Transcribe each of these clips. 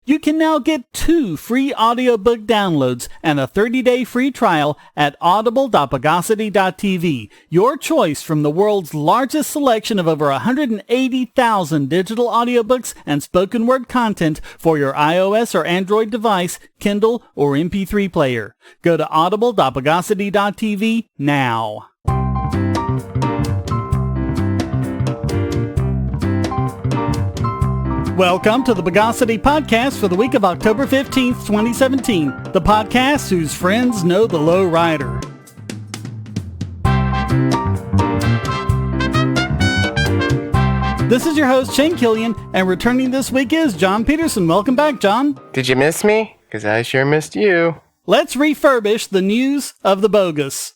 You can now get 2 free audiobook downloads and a 30-day free trial at audible.bogosity.tv. Your choice from the world's largest selection of over 180,000 digital audiobooks and spoken word content for your iOS or Android device, Kindle, or MP3 player. Go to audible.bogosity.tv now. Welcome to the Bogosity podcast for the week of October 15th, 2017, the podcast whose friends know the low rider. This is your host, Shane Killian, and returning this week is John Petersen. Welcome back, John. Did you miss me? Because I sure missed you. Let's refurbish the news of the bogus.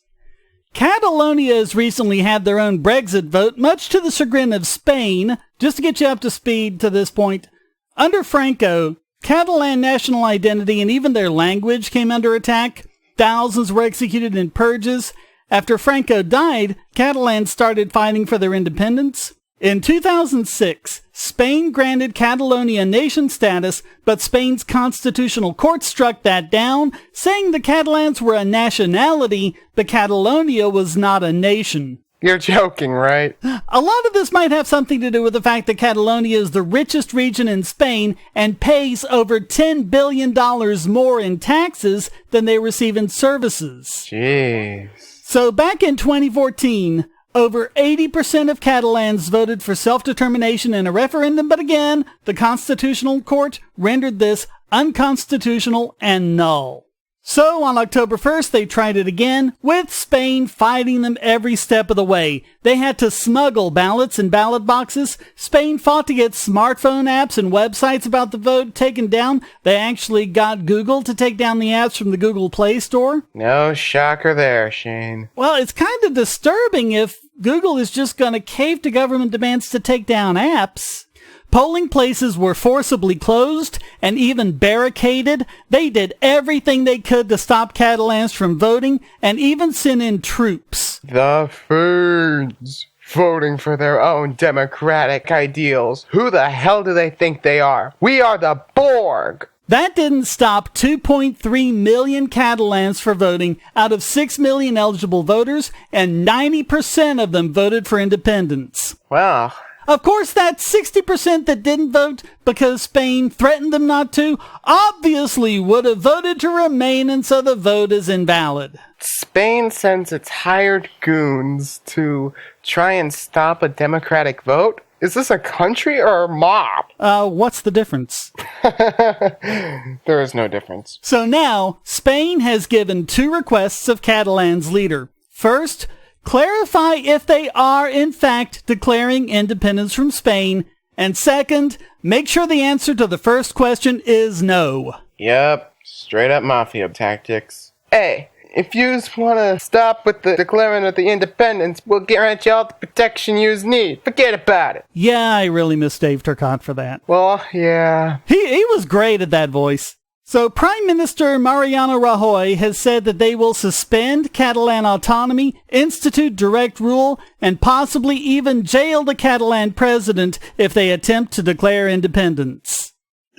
Catalonia has recently had their own Brexit vote, much to the chagrin of Spain. Just to get you up to speed to this point, under Franco, Catalan national identity and even their language came under attack. Thousands were executed in purges. After Franco died, Catalans started fighting for their independence. In 2006, Spain granted Catalonia nation status, but Spain's constitutional court struck that down, saying the Catalans were a nationality, but Catalonia was not a nation. You're joking, right? A lot of this might have something to do with the fact that Catalonia is the richest region in Spain and pays over $10 billion more in taxes than they receive in services. Jeez. So back in 2014, over 80% of Catalans voted for self-determination in a referendum, but again, the Constitutional Court rendered this unconstitutional and null. So on October 1st, they tried it again, with Spain fighting them every step of the way. They had to smuggle ballots in ballot boxes. Spain fought to get smartphone apps and websites about the vote taken down. They actually got Google to take down the apps from the Google Play Store. No shocker there, Shane. Well, it's kind of disturbing if Google is just going to cave to government demands to take down apps. Polling places were forcibly closed and even barricaded. They did everything they could to stop Catalans from voting and even sent in troops. The Fiends, voting for their own democratic ideals. Who the hell do they think they are? We are the Borg! That didn't stop 2.3 million Catalans from voting out of 6 million eligible voters, and 90% of them voted for independence. Well, of course, that 60% that didn't vote because Spain threatened them not to obviously would have voted to remain, and so the vote is invalid. Spain sends its hired goons to try and stop a democratic vote? Is this a country or a mob? What's the difference? There is no difference. So now, Spain has given 2 requests of Catalan's leader. First, clarify if they are, in fact, declaring independence from Spain. And second, make sure the answer to the first question is no. Yep, straight up mafia tactics. Hey, if you want to stop with the declaring of the independence, we'll grant you all the protection you need. Forget about it. Yeah, I really miss Dave Turcotte for that. Well, yeah. He was great at that voice. So Prime Minister Mariano Rajoy has said that they will suspend Catalan autonomy, institute direct rule, and possibly even jail the Catalan president if they attempt to declare independence.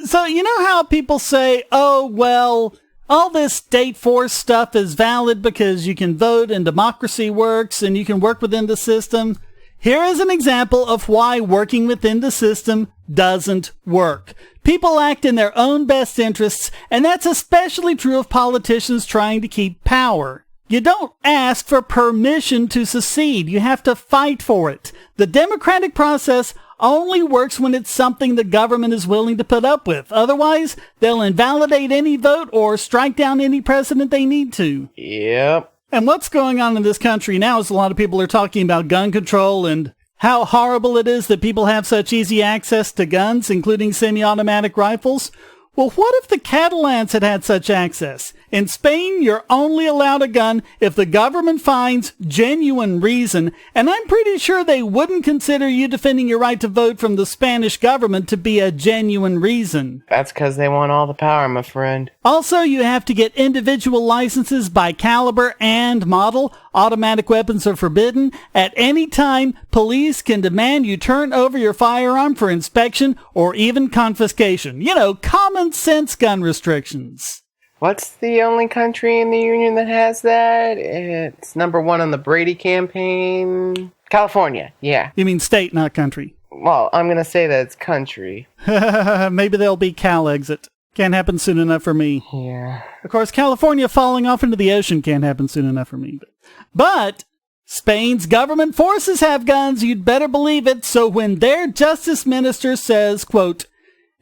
So you know how people say, oh, well, all this state force stuff is valid because you can vote and democracy works and you can work within the system? Here is an example of why working within the system doesn't work. People act in their own best interests, and that's especially true of politicians trying to keep power. You don't ask for permission to secede. You have to fight for it. The democratic process only works when it's something the government is willing to put up with. Otherwise, they'll invalidate any vote or strike down any president they need to. Yep. And what's going on in this country now is a lot of people are talking about gun control and how horrible it is that people have such easy access to guns, including semi-automatic rifles. Well, what if the Catalans had had such access? In Spain, you're only allowed a gun if the government finds genuine reason, and I'm pretty sure they wouldn't consider you defending your right to vote from the Spanish government to be a genuine reason. That's because they want all the power, my friend. Also, you have to get individual licenses by caliber and model. Automatic weapons are forbidden. At any time, police can demand you turn over your firearm for inspection or even confiscation. You know, common common sense gun restrictions. What's the only country in the Union that has that? It's number 1 on the Brady campaign. California, yeah. You mean state, not country. Well, I'm going to say that it's country. Maybe there'll be Cal exit. Can't happen soon enough for me. Yeah. Of course, California falling off into the ocean can't happen soon enough for me. But Spain's government forces have guns, you'd better believe it. So when their justice minister says, quote,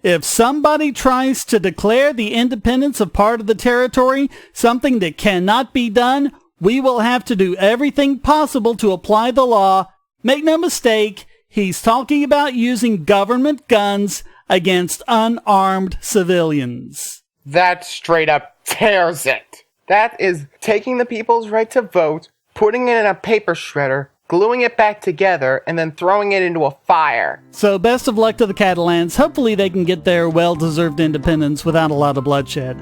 if somebody tries to declare the independence of part of the territory, something that cannot be done, we will have to do everything possible to apply the law. Make no mistake, he's talking about using government guns against unarmed civilians. That straight up tears it. That is taking the people's right to vote, putting it in a paper shredder, gluing it back together, and then throwing it into a fire. So best of luck to the Catalans. Hopefully they can get their well-deserved independence without a lot of bloodshed.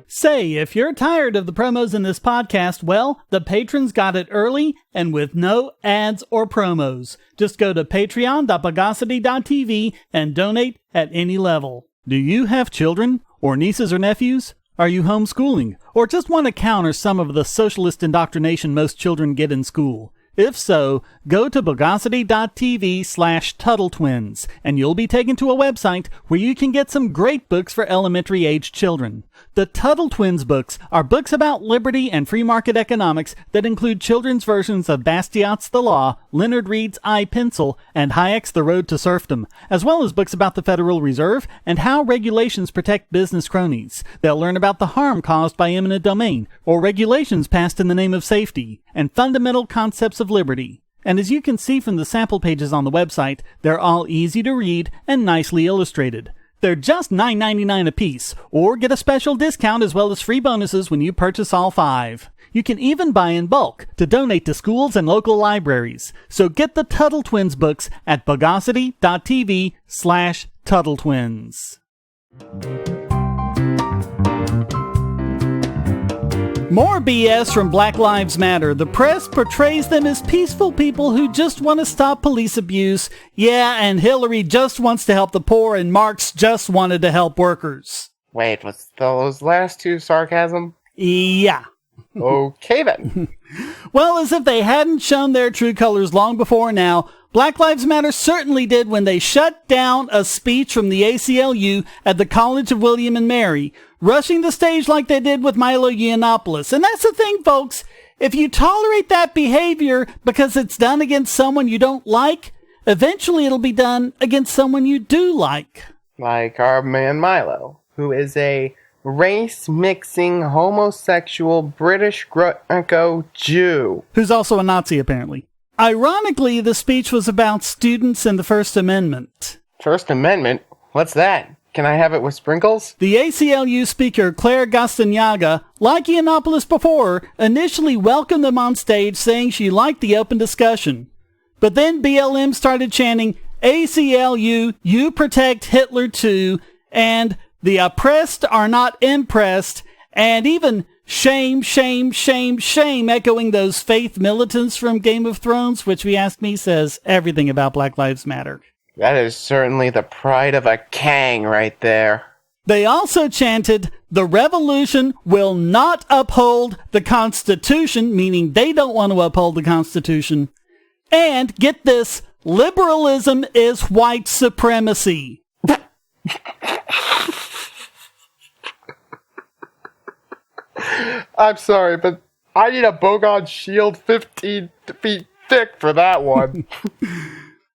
Say, if you're tired of the promos in this podcast, well, the patrons got it early and with no ads or promos. Just go to patreon.bogosity.tv and donate at any level. Do you have children or nieces or nephews? Are you homeschooling, or just want to counter some of the socialist indoctrination most children get in school? If so, go to bogosity.tv/TuttleTwins, and you'll be taken to a website where you can get some great books for elementary-age children. The Tuttle Twins books are books about liberty and free market economics that include children's versions of Bastiat's The Law, Leonard Read's I, Pencil, and Hayek's The Road to Serfdom, as well as books about the Federal Reserve and how regulations protect business cronies. They'll learn about the harm caused by eminent domain, or regulations passed in the name of safety, and fundamental concepts of liberty. And as you can see from the sample pages on the website, they're all easy to read and nicely illustrated. They're just $9.99 a piece, or get a special discount as well as free bonuses when you purchase all 5. You can even buy in bulk to donate to schools and local libraries. So get the Tuttle Twins books at bogosity.tv/TuttleTwins. More BS from Black Lives Matter. The press portrays them as peaceful people who just want to stop police abuse. Yeah, and Hillary just wants to help the poor, and Marx just wanted to help workers. Wait, was those last 2 sarcasm? Yeah. Okay then. Well, as if they hadn't shown their true colors long before now, Black Lives Matter certainly did when they shut down a speech from the ACLU at the College of William and Mary, rushing the stage like they did with Milo Yiannopoulos. And that's the thing, folks. If you tolerate that behavior because it's done against someone you don't like, eventually it'll be done against someone you do like. Like our man Milo, who is a race-mixing, homosexual, British Greco-Jew. Who's also a Nazi, apparently. Ironically, the speech was about students and the First Amendment. First Amendment? What's that? Can I have it with sprinkles? The ACLU speaker, Claire Gastanaga, like Yiannopoulos before, initially welcomed them on stage, saying she liked the open discussion. But then BLM started chanting, ACLU, you protect Hitler too, and the oppressed are not impressed, and even shame, shame, shame, shame, echoing those faith militants from Game of Thrones, which, if you ask me, says everything about Black Lives Matter. That is certainly the pride of a Kang right there. They also chanted, the revolution will not uphold the Constitution, meaning they don't want to uphold the Constitution. And, get this, liberalism is white supremacy. I'm sorry, but I need a Bogon shield 15 feet thick for that one.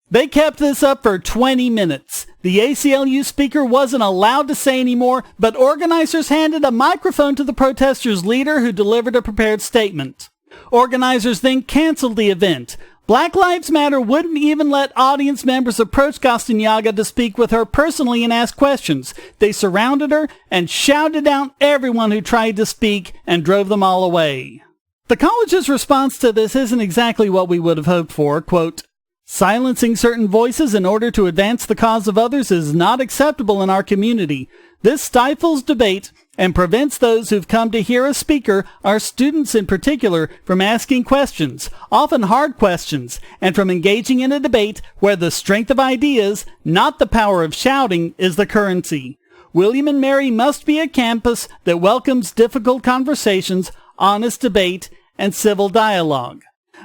They kept this up for 20 minutes. The ACLU speaker wasn't allowed to say any more, but organizers handed a microphone to the protesters' leader, who delivered a prepared statement. Organizers then canceled the event. Black Lives Matter wouldn't even let audience members approach Gastanaga to speak with her personally and ask questions. They surrounded her and shouted down everyone who tried to speak and drove them all away. The college's response to this isn't exactly what we would have hoped for. Quote, silencing certain voices in order to advance the cause of others is not acceptable in our community. This stifles debate and prevents those who've come to hear a speaker, our students in particular, from asking questions, often hard questions, and from engaging in a debate where the strength of ideas, not the power of shouting, is the currency. William & Mary must be a campus that welcomes difficult conversations, honest debate, and civil dialogue.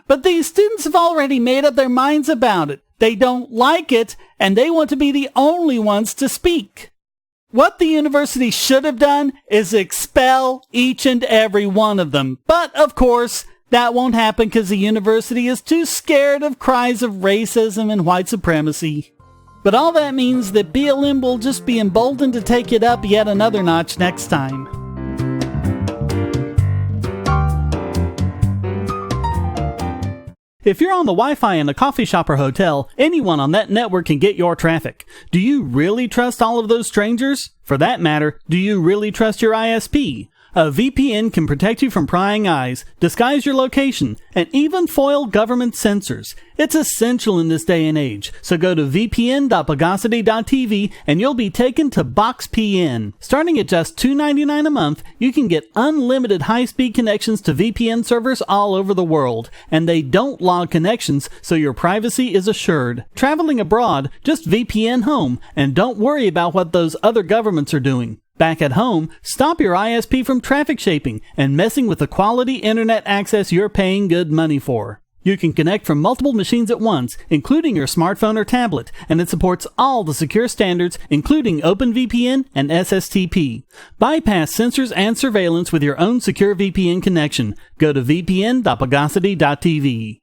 But these students have already made up their minds about it. They don't like it, and they want to be the only ones to speak. What the university should have done is expel each and every one of them. But, of course, that won't happen because the university is too scared of cries of racism and white supremacy. But all that means that BLM will just be emboldened to take it up yet another notch next time. If you're on the Wi-Fi in a coffee shop or hotel, anyone on that network can get your traffic. Do you really trust all of those strangers? For that matter, do you really trust your ISP? A VPN can protect you from prying eyes, disguise your location, and even foil government censors. It's essential in this day and age, so go to vpn.bogosity.tv and you'll be taken to BoxPN. Starting at just $2.99 a month, you can get unlimited high-speed connections to VPN servers all over the world, and they don't log connections, so your privacy is assured. Traveling abroad, just VPN home, and don't worry about what those other governments are doing. Back at home, stop your ISP from traffic shaping and messing with the quality internet access you're paying good money for. You can connect from multiple machines at once, including your smartphone or tablet, and it supports all the secure standards, including OpenVPN and SSTP. Bypass censors and surveillance with your own secure VPN connection. Go to vpn.bogosity.tv.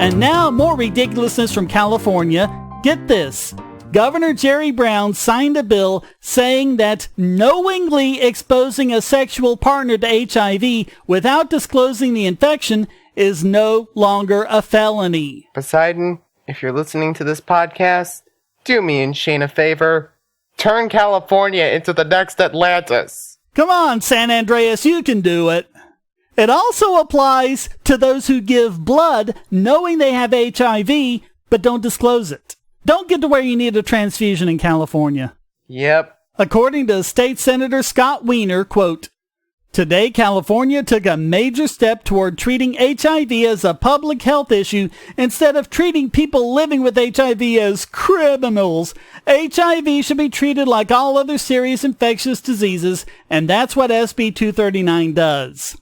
And now, more ridiculousness from California. Get this. Governor Jerry Brown signed a bill saying that knowingly exposing a sexual partner to HIV without disclosing the infection is no longer a felony. Poseidon, if you're listening to this podcast, do me and Shane a favor. Turn California into the next Atlantis. Come on, San Andreas, you can do it. It also applies to those who give blood knowing they have HIV, but don't disclose it. Don't get to where you need a transfusion in California. Yep. According to State Senator Scott Wiener, quote, "Today, California took a major step toward treating HIV as a public health issue instead of treating people living with HIV as criminals. HIV should be treated like all other serious infectious diseases, and that's what SB 239 does."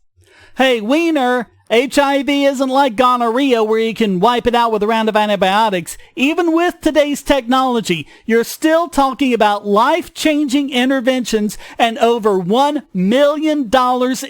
Hey, Wiener, HIV isn't like gonorrhea where you can wipe it out with a round of antibiotics. Even with today's technology, you're still talking about life-changing interventions and over $1 million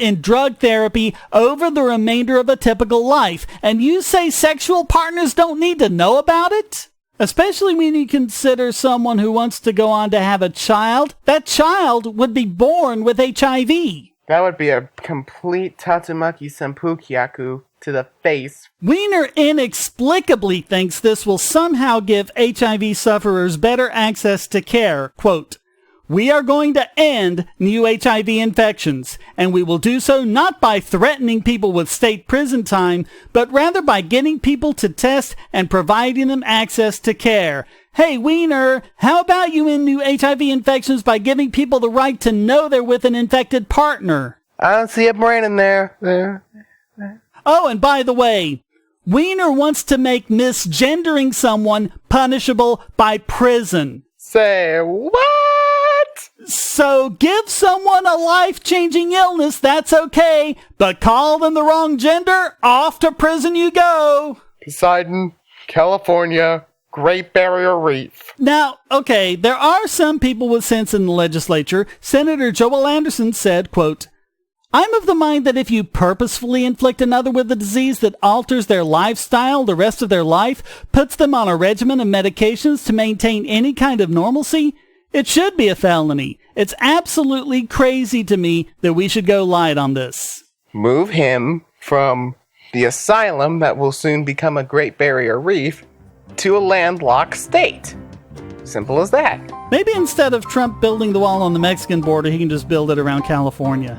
in drug therapy over the remainder of a typical life. And you say sexual partners don't need to know about it? Especially when you consider someone who wants to go on to have a child. That child would be born with HIV. That would be a complete Tatsumaki Senpukyaku to the face. Wiener inexplicably thinks this will somehow give HIV sufferers better access to care. Quote, "We are going to end new HIV infections, and we will do so not by threatening people with state prison time, but rather by getting people to test and providing them access to care. Hey, Wiener, how about you end new HIV infections by giving people the right to know they're with an infected partner?" I don't see a brain in there. Oh, and by the way, Wiener wants to make misgendering someone punishable by prison. Say what? So give someone a life-changing illness, that's okay, but call them the wrong gender, off to prison you go. Poseidon, California, Great Barrier Reef. Now, okay, there are some people with sense in the legislature. Senator Joel Anderson said, quote, "I'm of the mind that if you purposefully inflict another with a disease that alters their lifestyle the rest of their life, puts them on a regimen of medications to maintain any kind of normalcy, it should be a felony. It's absolutely crazy to me that we should go light on this." Move him from the asylum that will soon become a Great Barrier Reef to a landlocked state. Simple as that. Maybe instead of Trump building the wall on the Mexican border, he can just build it around California.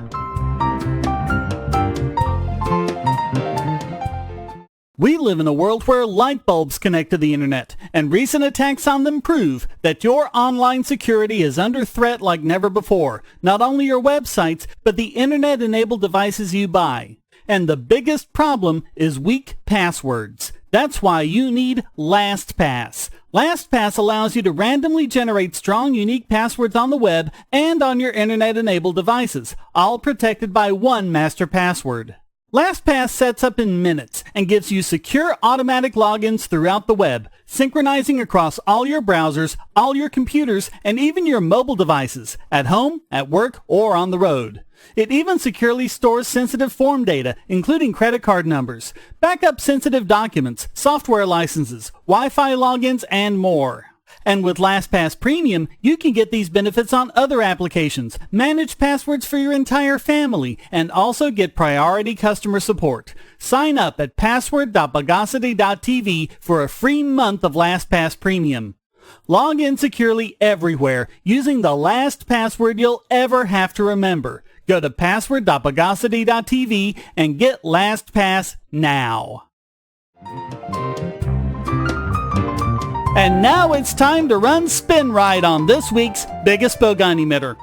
We live in a world where light bulbs connect to the internet, and recent attacks on them prove that your online security is under threat like never before. Not only your websites, but the internet-enabled devices you buy. And the biggest problem is weak passwords. That's why you need LastPass. LastPass allows you to randomly generate strong, unique passwords on the web and on your internet-enabled devices, all protected by one master password. LastPass sets up in minutes and gives you secure automatic logins throughout the web, synchronizing across all your browsers, all your computers, and even your mobile devices, at home, at work, or on the road. It even securely stores sensitive form data, including credit card numbers, backup sensitive documents, software licenses, Wi-Fi logins, and more. And with LastPass Premium, you can get these benefits on other applications, manage passwords for your entire family, and also get priority customer support. Sign up at password.bogosity.tv for a free month of LastPass Premium. Log in securely everywhere using the last password you'll ever have to remember. Go to password.bogosity.tv and get LastPass now. And now it's time to run Spin Ride on this week's biggest Bogon emitter.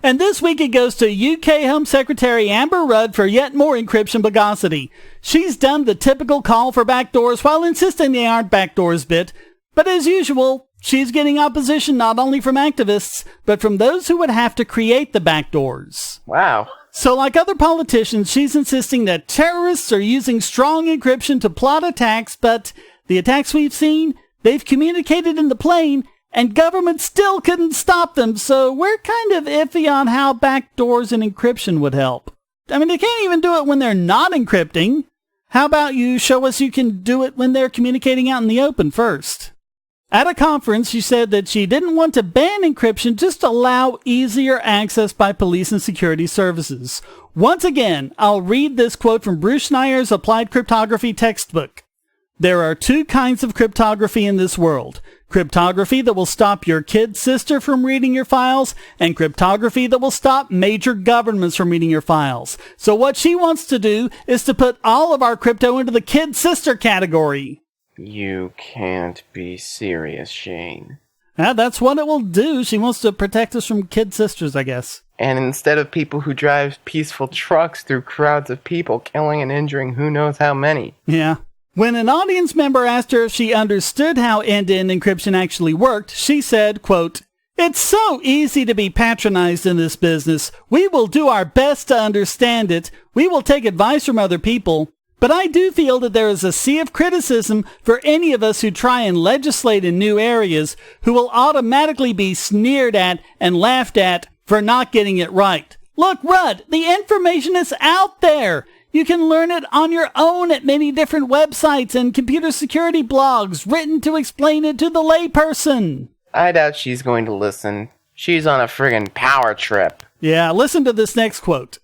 And this week it goes to UK Home Secretary Amber Rudd for yet more encryption bogosity. She's done the typical call for backdoors while insisting they aren't backdoors bit. But as usual, she's getting opposition not only from activists, but from those who would have to create the backdoors. Wow. So like other politicians, she's insisting that terrorists are using strong encryption to plot attacks, but the attacks we've seen, they've communicated in the plane, and government still couldn't stop them, so we're kind of iffy on how backdoors and encryption would help. I mean, they can't even do it when they're not encrypting. How about you show us you can do it when they're communicating out in the open first? At a conference, she said that she didn't want to ban encryption, just allow easier access by police and security services. Once again, I'll read this quote from Bıᴛᴄᴏıır's Applied Cryptography textbook. There are two kinds of cryptography in this world. Cryptography that will stop your kid sister from reading your files, and cryptography that will stop major governments from reading your files. So what she wants to do is to put all of our crypto into the kid sister category. You can't be serious, Shane. That's what it will do. She wants to protect us from kid sisters, I guess. And instead of people who drive peaceful trucks through crowds of people, killing and injuring who knows how many. Yeah. When an audience member asked her if she understood how end-to-end encryption actually worked, she said, quote, "It's so easy to be patronized in this business. We will do our best to understand it. We will take advice from other people. But I do feel that there is a sea of criticism for any of us who try and legislate in new areas, who will automatically be sneered at and laughed at for not getting it right. Look, Rudd, the information is out there. You can learn it on your own at many different websites and computer security blogs written to explain it to the layperson." I doubt she's going to listen. She's on a friggin' power trip. Yeah, listen to this next quote.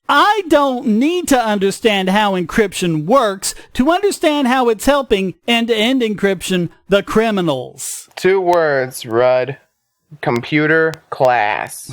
"I don't need to understand how encryption works to understand how it's helping end-to-end encryption the criminals." 2 words, Rudd. Computer class.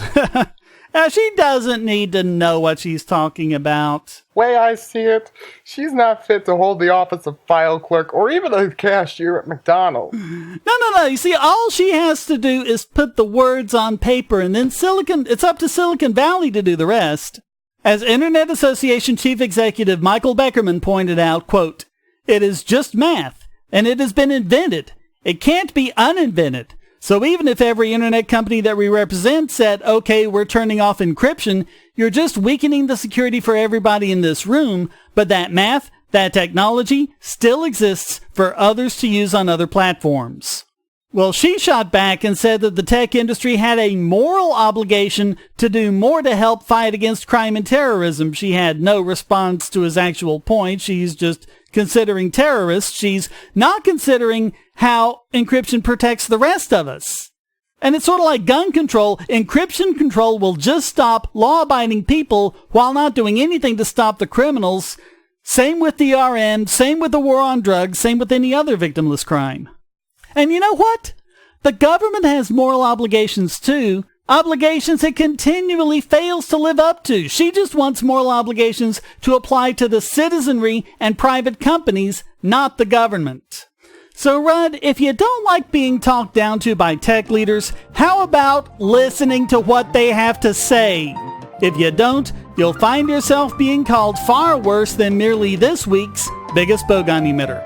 She doesn't need to know what she's talking about. Way I see it, she's not fit to hold the office of file clerk or even a cashier at McDonald's. No. You see, all she has to do is put the words on paper, and then it's up to Silicon Valley to do the rest. As Internet Association Chief Executive Michael Beckerman pointed out, quote, "It is just math, and it has been invented. It can't be uninvented. So even if every internet company that we represent said, okay, we're turning off encryption, you're just weakening the security for everybody in this room, but that math, that technology, still exists for others to use on other platforms." Well, she shot back and said that the tech industry had a moral obligation to do more to help fight against crime and terrorism. She had no response to his actual point. She's just considering terrorists. She's not considering how encryption protects the rest of us. And it's sort of like gun control. Encryption control will just stop law-abiding people while not doing anything to stop the criminals. Same with DRM, same with the war on drugs, same with any other victimless crime. And you know what? The government has moral obligations too. Obligations it continually fails to live up to. She just wants moral obligations to apply to the citizenry and private companies, not the government. So Rudd, if you don't like being talked down to by tech leaders, how about listening to what they have to say? If you don't, you'll find yourself being called far worse than merely this week's biggest Bogon emitter.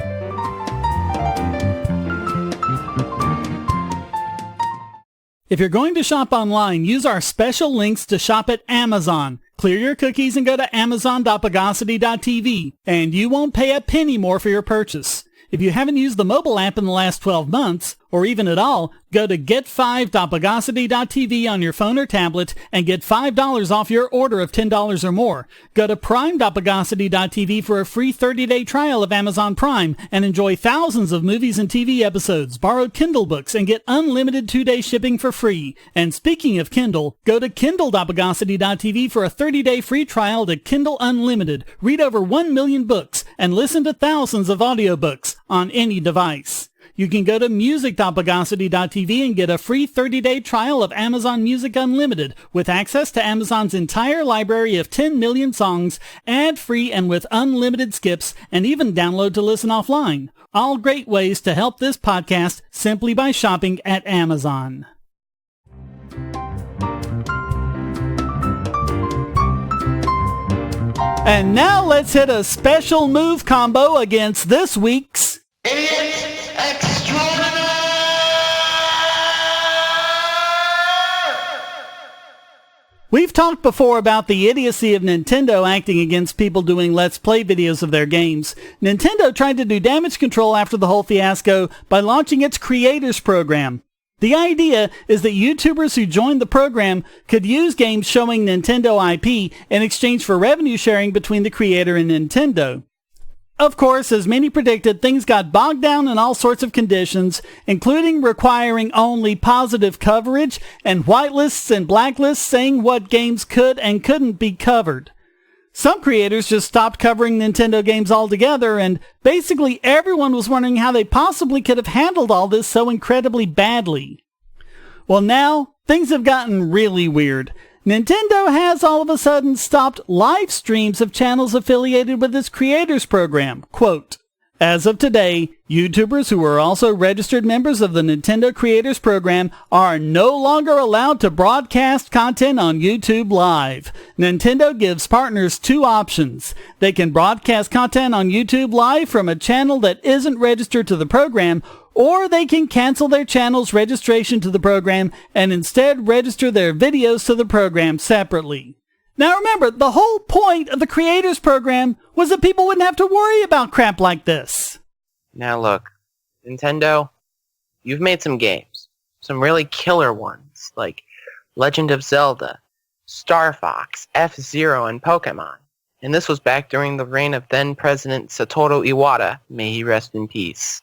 If you're going to shop online, use our special links to shop at Amazon. Clear your cookies and go to amazon.bogosity.tv, and you won't pay a penny more for your purchase. If you haven't used the mobile app in the last 12 months, or even at all, go to get5.bogosity.tv on your phone or tablet and get $5 off your order of $10 or more. Go to prime.bogosity.tv for a free 30-day trial of Amazon Prime and enjoy thousands of movies and TV episodes, borrowed Kindle books, and get unlimited 2-day shipping for free. And speaking of Kindle, go to kindle.bogosity.tv for a 30-day free trial to Kindle Unlimited. Read over 1 million books and listen to thousands of audiobooks on any device. You can go to music.bogosity.tv and get a free 30-day trial of Amazon Music Unlimited with access to Amazon's entire library of 10 million songs, ad-free and with unlimited skips, and even download to listen offline. All great ways to help this podcast simply by shopping at Amazon. And now let's hit a special move combo against this week's Extraordinaire! We've talked before about the idiocy of Nintendo acting against people doing Let's Play videos of their games. Nintendo tried to do damage control after the whole fiasco by launching its Creators Program. The idea is that YouTubers who joined the program could use games showing Nintendo IP in exchange for revenue sharing between the creator and Nintendo. Of course, as many predicted, things got bogged down in all sorts of conditions, including requiring only positive coverage and whitelists and blacklists saying what games could and couldn't be covered. Some creators just stopped covering Nintendo games altogether, and basically everyone was wondering how they possibly could have handled all this so incredibly badly. Well, now, things have gotten really weird. Nintendo has all of a sudden stopped live streams of channels affiliated with its Creators Program. Quote, as of today, YouTubers who are also registered members of the Nintendo Creators Program are no longer allowed to broadcast content on YouTube Live. Nintendo gives partners two options. They can broadcast content on YouTube Live from a channel that isn't registered to the program, or they can cancel their channel's registration to the program and instead register their videos to the program separately. Now remember, the whole point of the Creators Program was that people wouldn't have to worry about crap like this. Now look, Nintendo, you've made some games. Some really killer ones, like Legend of Zelda, Star Fox, F-Zero, and Pokemon. And this was back during the reign of then-President Satoru Iwata, may he rest in peace.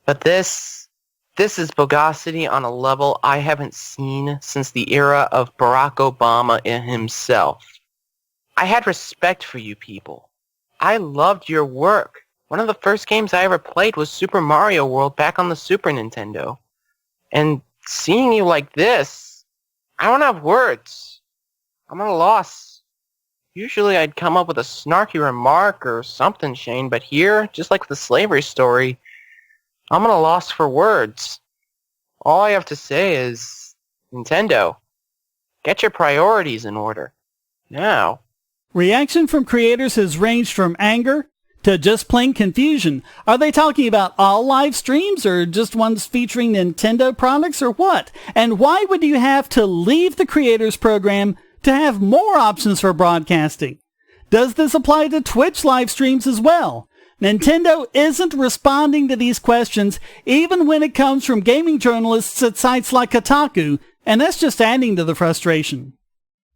But this is Bogosity on a level I haven't seen since the era of Barack Obama himself. I had respect for you people. I loved your work. One of the first games I ever played was Super Mario World back on the Super Nintendo. And seeing you like this, I don't have words. I'm at a loss. Usually I'd come up with a snarky remark or something, Shane, but here, just like the slavery story, I'm at a loss for words. All I have to say is, Nintendo, get your priorities in order. Now. Reaction from creators has ranged from anger to just plain confusion. Are they talking about all live streams or just ones featuring Nintendo products or what? And why would you have to leave the Creators Program to have more options for broadcasting? Does this apply to Twitch live streams as well? Nintendo isn't responding to these questions even when it comes from gaming journalists at sites like Kotaku, and that's just adding to the frustration.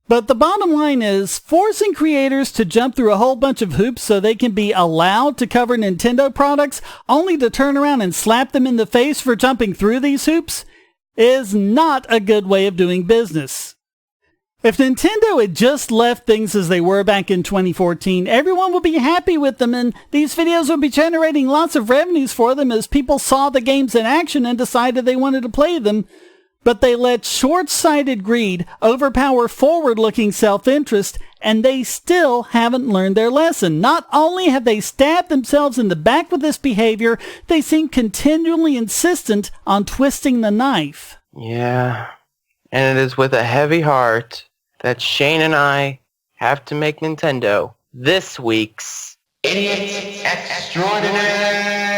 But the bottom line is, forcing creators to jump through a whole bunch of hoops so they can be allowed to cover Nintendo products, only to turn around and slap them in the face for jumping through these hoops, is not a good way of doing business. If Nintendo had just left things as they were back in 2014, everyone would be happy with them and these videos would be generating lots of revenues for them as people saw the games in action and decided they wanted to play them. But they let short-sighted greed overpower forward-looking self-interest, and they still haven't learned their lesson. Not only have they stabbed themselves in the back with this behavior, they seem continually insistent on twisting the knife. Yeah, and it is with a heavy heart that Shane and I have to make Nintendo this week's Idiot Extraordinaire!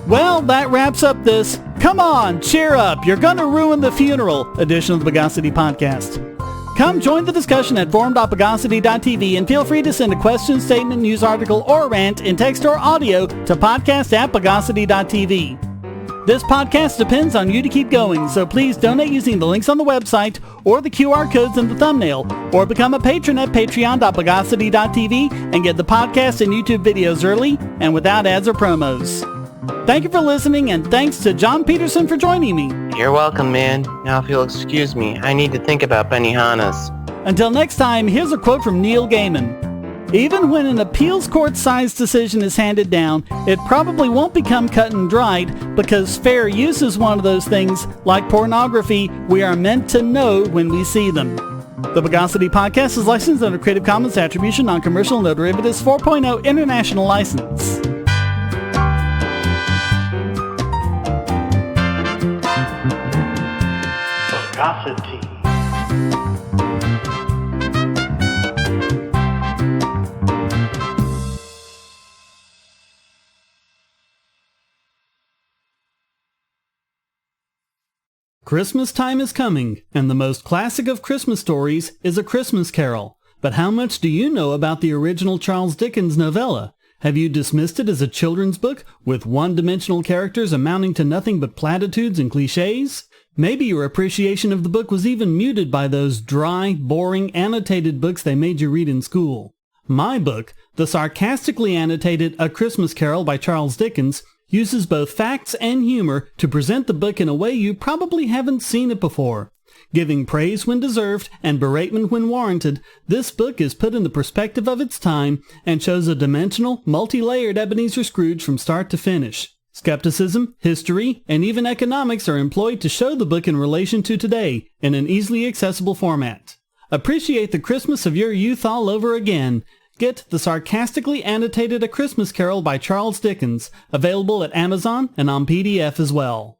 Well, that wraps up this Come On, Cheer Up, You're Gonna Ruin the Funeral edition of the Bogosity podcast. Come join the discussion at forum.bogosity.tv and feel free to send a question, statement, news article, or rant in text or audio to podcast@bogosity.tv. This podcast depends on you to keep going, so please donate using the links on the website or the QR codes in the thumbnail, or become a patron at patreon.bogosity.tv and get the podcast and YouTube videos early and without ads or promos. Thank you for listening, and thanks to John Petersen for joining me. You're welcome, man. Now if you'll excuse me, I need to think about Benihana's. Until next time, here's a quote from Neil Gaiman. Even when an appeals court-sized decision is handed down, it probably won't become cut and dried, because fair use is one of those things, like pornography, we are meant to know when we see them. The Bogosity podcast is licensed under Creative Commons Attribution, Non-Commercial, No Derivatives 4.0 International License. Bogosity. Christmas time is coming, and the most classic of Christmas stories is A Christmas Carol. But how much do you know about the original Charles Dickens novella? Have you dismissed it as a children's book with one-dimensional characters amounting to nothing but platitudes and cliches? Maybe your appreciation of the book was even muted by those dry, boring, annotated books they made you read in school. My book, the sarcastically annotated A Christmas Carol by Charles Dickens, uses both facts and humor to present the book in a way you probably haven't seen it before. Giving praise when deserved and beratement when warranted, this book is put in the perspective of its time and shows a dimensional, multi-layered Ebenezer Scrooge from start to finish. Skepticism, history, and even economics are employed to show the book in relation to today in an easily accessible format. Appreciate the Christmas of your youth all over again. Get the sarcastically annotated A Christmas Carol by Charles Dickens, available at Amazon and on PDF as well.